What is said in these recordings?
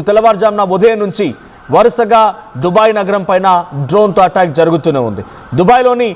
తెల్లవారుజామున ఉదయం నుంచి వరుసగా దుబాయ్ నగరం పైన డ్రోన్తో అటాక్ జరుగుతూనే ఉంది. దుబాయ్లోని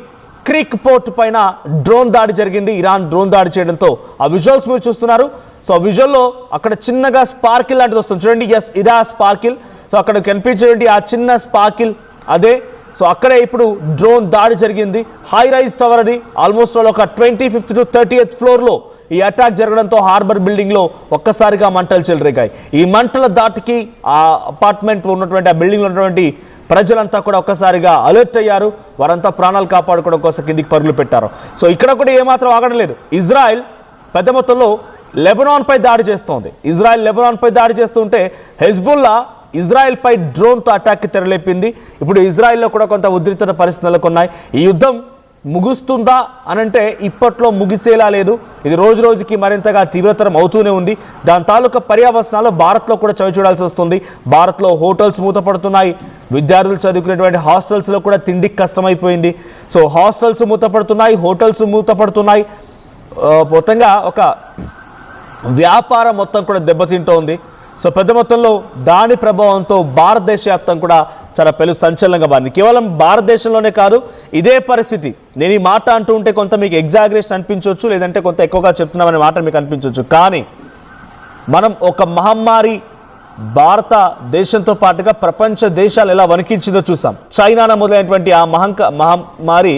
క్రీక్ పోర్ట్ పైన డ్రోన్ దాడి జరిగింది. ఇరాన్ డ్రోన్ దాడి చేయడంతో ఆ విజువల్స్ మీరు చూస్తున్నారు. సో ఆ విజువల్లో అక్కడ చిన్నగా స్పార్కిల్ లాంటిది వస్తుంది చూడండి. ఎస్, ఇదా స్పార్కిల్. సో అక్కడ కనిపించేటువంటి ఆ చిన్న స్పార్కిల్ అదే. సో అక్కడే ఇప్పుడు డ్రోన్ దాడి జరిగింది. హై రైజ్ టవర్ అది, ఆల్మోస్ట్ ఒక 25th to 30th ఫ్లోర్లో ఈ అటాక్ జరగడంతో హార్బర్ బిల్డింగ్లో ఒక్కసారిగా మంటలు చెలరేగాయి. ఈ మంటల దాటికి ఆ అపార్ట్మెంట్ ఉన్నటువంటి ఆ బిల్డింగ్లో ఉన్నటువంటి ప్రజలంతా కూడా ఒక్కసారిగా అలర్ట్ అయ్యారు. వారంతా ప్రాణాలు కాపాడుకోవడం కోసం కిందికి పరుగులు పెట్టారు. సో ఇక్కడ కూడా ఏమాత్రం ఆగడం లేదు. ఇజ్రాయెల్ పెద్ద మొత్తంలో లెబనాన్పై దాడి చేస్తోంది. ఇజ్రాయెల్ లెబనాన్పై దాడి చేస్తుంటే హెజ్బుల్లా ఇజ్రాయెల్పై డ్రోన్తో అటాక్కి తెరలేపింది. ఇప్పుడు ఇజ్రాయెల్లో కూడా కొంత ఉద్రిక్తత పరిస్థితులు నెలకొన్నాయి. ఈ యుద్ధం ముగుస్తుందా అనంటే ఇప్పట్లో ముగిసేలా లేదు. ఇది రోజు రోజుకి మరింతగా తీవ్రతరం అవుతూనే ఉంది. దాని తాలూకా పర్యవసనాలు భారత్లో కూడా చవి చూడాల్సి వస్తుంది. భారత్లో హోటల్స్ మూతపడుతున్నాయి. విద్యార్థులు చదువుకునేటువంటి హాస్టల్స్లో కూడా తిండికి కష్టమైపోయింది. సో హాస్టల్స్ మూతపడుతున్నాయి, హోటల్స్ మూతపడుతున్నాయి. మొత్తంగా ఒక వ్యాపారం మొత్తం కూడా దెబ్బతింటోంది. సో పెద్ద మొత్తంలో దాని ప్రభావంతో భారతదేశ వ్యాప్తం కూడా చాలా సంచలనంగా మారింది. కేవలం భారతదేశంలోనే కాదు, ఇదే పరిస్థితి. నేను ఈ మాట అంటూ ఉంటే కొంత మీకు ఎగ్జాగరేషన్ అనిపించవచ్చు, లేదంటే కొంత ఎక్కువగా చెప్తున్నామనే మాట మీకు అనిపించవచ్చు. కానీ మనం ఒక మహమ్మారి భారతదేశంతో పాటుగా ప్రపంచ దేశాలు ఎలా వణికించిందో చూసాం. చైనా మొదలైనటువంటి ఆ మహమ్మారి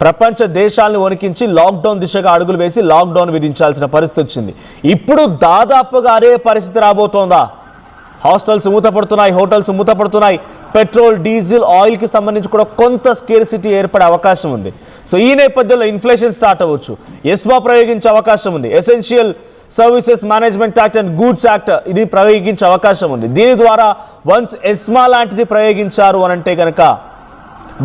ప్రపంచ దేశాలను వణికించి లాక్డౌన్ దిశగా అడుగులు వేసి లాక్డౌన్ విధించాల్సిన పరిస్థితి వచ్చింది. ఇప్పుడు దాదాపుగా అదే పరిస్థితి రాబోతోందా? హాస్టల్స్ మూతపడుతున్నాయి, హోటల్స్ మూతపడుతున్నాయి. పెట్రోల్, డీజిల్, ఆయిల్కి సంబంధించి కూడా కొంత స్కేర్సిటీ ఏర్పడే అవకాశం ఉంది. సో ఈ నేపథ్యంలో ఇన్ఫ్లేషన్ స్టార్ట్ అవ్వచ్చు. ఎస్మా ప్రయోగించే అవకాశం ఉంది. Essential services management act and goods act ఇది ప్రయోగించే అవకాశం ఉంది. దీని ద్వారా వన్స్ ఎస్మా లాంటిది ప్రయోగించారు అని అంటే కనుక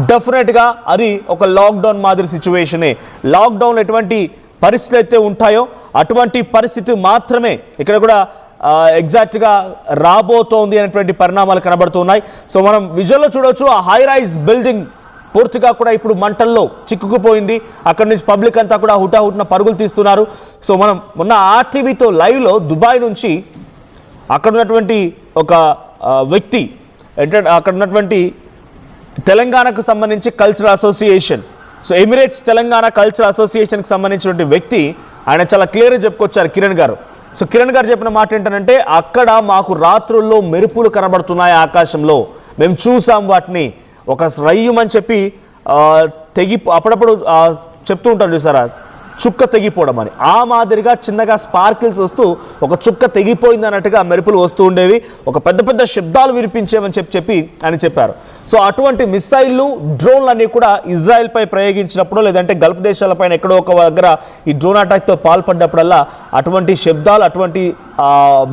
డెఫినెట్గా అది ఒక లాక్డౌన్ మాదిరి సిచ్యువేషనే. లాక్డౌన్ ఎటువంటి పరిస్థితులు అయితే ఉంటాయో అటువంటి పరిస్థితి మాత్రమే ఇక్కడ కూడా ఎగ్జాక్ట్గా రాబోతోంది అనేటువంటి పరిణామాలు కనబడుతున్నాయి. సో మనం విజువల్లో చూడవచ్చు, ఆ హై రైజ్ బిల్డింగ్ పూర్తిగా కూడా ఇప్పుడు మంటల్లో చిక్కుకుపోయింది. అక్కడి నుంచి పబ్లిక్ అంతా కూడా హుటాహుటిన పరుగులు తీస్తున్నారు. సో మనం మొన్న ఆర్టీవీతో లైవ్లో దుబాయ్ నుంచి అక్కడ ఉన్నటువంటి ఒక వ్యక్తి అక్కడ ఉన్నటువంటి తెలంగాణకు సంబంధించి cultural association, so Emirates Telangana cultural అసోసియేషన్కి సంబంధించినటువంటి వ్యక్తి ఆయన చాలా క్లియర్గా చెప్పుకొచ్చారు కిరణ్ గారు. సో కిరణ్ గారు చెప్పిన మాట ఏంటంటే, అక్కడ మాకు రాత్రుల్లో మెరుపులు కనబడుతున్నాయి ఆకాశంలో, మేము చూసాం వాటిని, ఒక రయ్యమని చెప్పి అప్పుడప్పుడు చెప్తూ ఉంటారు చూసారా, చుక్క తెగిపోవడం అని. ఆ మాదిరిగా చిన్నగా స్పార్కిల్స్ వస్తూ ఒక చుక్క తెగిపోయింది అన్నట్టుగా మెరుపులు వస్తూ ఉండేవి, ఒక పెద్ద పెద్ద శబ్దాలు వినిపించేవని చెప్పి అని చెప్పారు. సో అటువంటి మిసైళ్ళు, డ్రోన్లు అన్నీ కూడా ఇజ్రాయెల్పై ప్రయోగించినప్పుడు లేదంటే గల్ఫ్ దేశాలపైన ఎక్కడో ఒక దగ్గర ఈ డ్రోన్ అటాక్తో పాల్పడ్డప్పుడల్లా అటువంటి శబ్దాలు, అటువంటి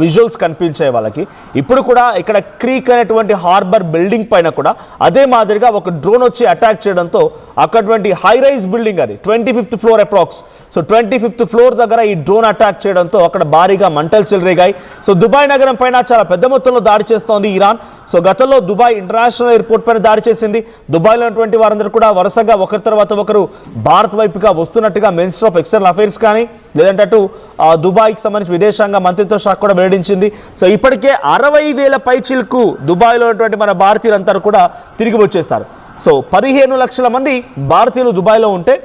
విజువల్స్ కనిపించాయి వాళ్ళకి. ఇప్పుడు కూడా ఇక్కడ క్రీక్ అనేటువంటి హార్బర్ బిల్డింగ్ పైన కూడా అదే మాదిరిగా ఒక డ్రోన్ వచ్చి అటాక్ చేయడంతో అక్కడటువంటి హై రైజ్ బిల్డింగ్, అది 25th floor approx, so 25th floor దగ్గర ఈ డ్రోన్ అటాక్ చేయడంతో అక్కడ భారీగా మంటలు చెలరేగాయి. సో దుబాయ్ నగరం పైన చాలా పెద్ద మొత్తంలో దాడి చేస్తోంది ఇరాన్. సో గతంలో దుబాయ్ ఇంటర్నేషనల్ ఎయిర్పోర్ట్ పైన దాడి చేసింది. దుబాయ్లో ఉన్నటువంటి వారందరూ కూడా వరుసగా ఒకరి తర్వాత ఒకరు భారత్ వైపుగా వస్తున్నట్టుగా మినిస్టర్ ఆఫ్ ఎక్స్టర్నల్ అఫైర్స్ కానీ లేదంటే అటు దుబాయ్కి సంబంధించి విదేశాంగ మంత్రిత్వ శాఖ కూడా వెల్లడించింది. సో ఇప్పటికే 60,000 పైచిలకు దుబాయ్లో ఉన్నటువంటి మన భారతీయులంతా కూడా తిరిగి వచ్చేస్తారు. సో 15 లక్షల మంది భారతీయులు దుబాయ్లో ఉంటే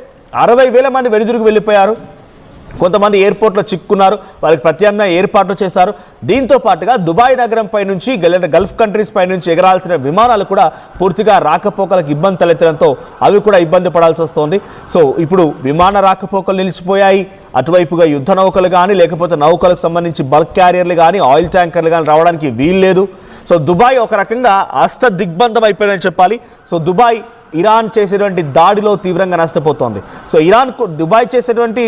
60,000 మంది వెనుదిరిగి వెళ్ళిపోయారు. కొంతమంది ఎయిర్పోర్ట్లో చిక్కున్నారు, వాళ్ళకి ప్రత్యామ్నాయ ఏర్పాట్లు చేశారు. దీంతో పాటుగా దుబాయ్ నగరం పై నుంచి గల్ఫ్ కంట్రీస్ పై నుంచి ఎగరాల్సిన విమానాలు కూడా పూర్తిగా రాకపోకలకు ఇబ్బంది తలెత్తడంతో అవి కూడా ఇబ్బంది పడాల్సి వస్తుంది. సో ఇప్పుడు విమాన రాకపోకలు నిలిచిపోయాయి. అటువైపుగా యుద్ధ నౌకలు కానీ లేకపోతే నౌకలకు సంబంధించి బల్క్ క్యారియర్లు కానీ ఆయిల్ ట్యాంకర్లు కానీ రావడానికి వీల్లేదు. సో దుబాయ్ ఒక రకంగా అష్ట దిగ్బంధం అయిపోయిందని చెప్పాలి. సో దుబాయ్ ఇరాన్ చేసేటువంటి దాడిలో తీవ్రంగా నష్టపోతోంది. సో దుబాయ్ చేసేటువంటి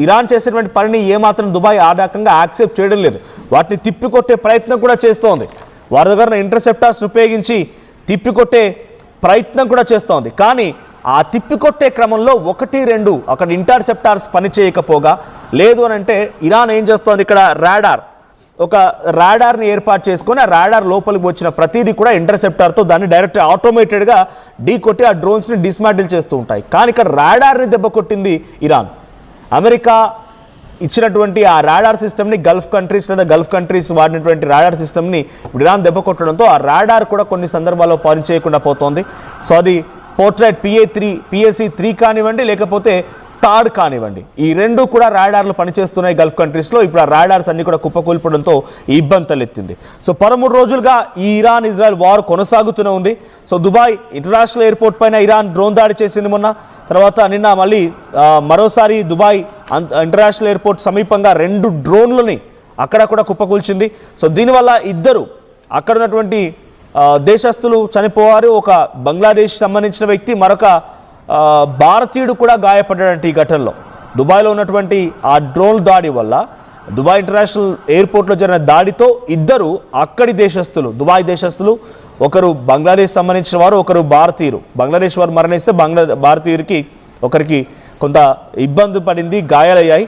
ఇరాన్ చేసేటువంటి పనిని ఏమాత్రం దుబాయ్ ఆ రకంగా యాక్సెప్ట్ చేయడం లేదు. వాటిని తిప్పికొట్టే ప్రయత్నం కూడా చేస్తోంది. వారి దగ్గర ఇంటర్సెప్టార్స్ని ఉపయోగించి తిప్పికొట్టే ప్రయత్నం కూడా చేస్తోంది. కానీ ఆ తిప్పికొట్టే క్రమంలో 1-2 అక్కడ ఇంటర్సెప్టార్స్ పనిచేయకపోగా, లేదు అని అంటే ఇరాన్ ఏం చేస్తోంది, ఇక్కడ ఒక రాడార్ని ఏర్పాటు చేసుకొని ఆ రాడార్ లోపలికి వచ్చిన ప్రతిదీ కూడా ఇంటర్సెప్టార్తో దాన్ని డైరెక్ట్ ఆటోమేటెడ్గా ఢీకొట్టి ఆ డ్రోన్స్ని డిస్మాంటిల్ చేస్తూ ఉంటాయి. కానీ ఇక్కడ రాడార్ని దెబ్బ కొట్టింది ఇరాన్. అమెరికా ఇచ్చినటువంటి ఆ రాడార్ సిస్టమ్ని గల్ఫ్ కంట్రీస్ లేదా గల్ఫ్ కంట్రీస్ వాడినటువంటి రాడార్ సిస్టమ్ని ఇప్పుడు ఇరాన్ దెబ్బ కొట్టడంతో ఆ రాడార్ కూడా కొన్ని సందర్భాల్లో పనిచేయకుండా పోతోంది. సో అది పోర్ట్రైట్ PAC-3 కానివ్వండి, లేకపోతే థర్డ్ కానివ్వండి, ఈ రెండు కూడా రాడార్లు పనిచేస్తున్నాయి గల్ఫ్ కంట్రీస్లో. ఇప్పుడు ఆ రాడార్స్ అన్ని కూడా కుప్పకూలిపడంతో ఈ ఇబ్బంది తలెత్తింది. సో 13 రోజులుగా ఈ ఇరాన్ ఇజ్రాయెల్ వార్ కొనసాగుతూనే ఉంది. సో దుబాయ్ ఇంటర్నేషనల్ ఎయిర్పోర్ట్ పైన ఇరాన్ డ్రోన్ దాడి చేసింది మొన్న. తర్వాత నిన్న మళ్ళీ మరోసారి దుబాయ్ ఇంటర్నేషనల్ ఎయిర్పోర్ట్ సమీపంగా 2 డ్రోన్లని అక్కడ కూడా కుప్పకూల్చింది. సో దీనివల్ల ఇద్దరు అక్కడ ఉన్నటువంటి దేశస్తులు చనిపోయారు. ఒక బంగ్లాదేశ్ సంబంధించిన వ్యక్తి, మరొక భారతీయుడు కూడా గాయపడ్డాడంటే ఈ ఘటనలో. దుబాయ్లో ఉన్నటువంటి ఆ డ్రోన్ దాడి వల్ల దుబాయ్ ఇంటర్నేషనల్ ఎయిర్పోర్ట్లో జరిగిన దాడితో ఇద్దరు అక్కడి దేశస్తులు, దుబాయ్ దేశస్తులు, ఒకరు బంగ్లాదేశ్ సంబంధించిన వారు, ఒకరు భారతీయులు. బంగ్లాదేశ్ వారు మరణిస్తే భారతీయుడికి ఒకరికి కొంత ఇబ్బంది పడింది, గాయాలయ్యాయి.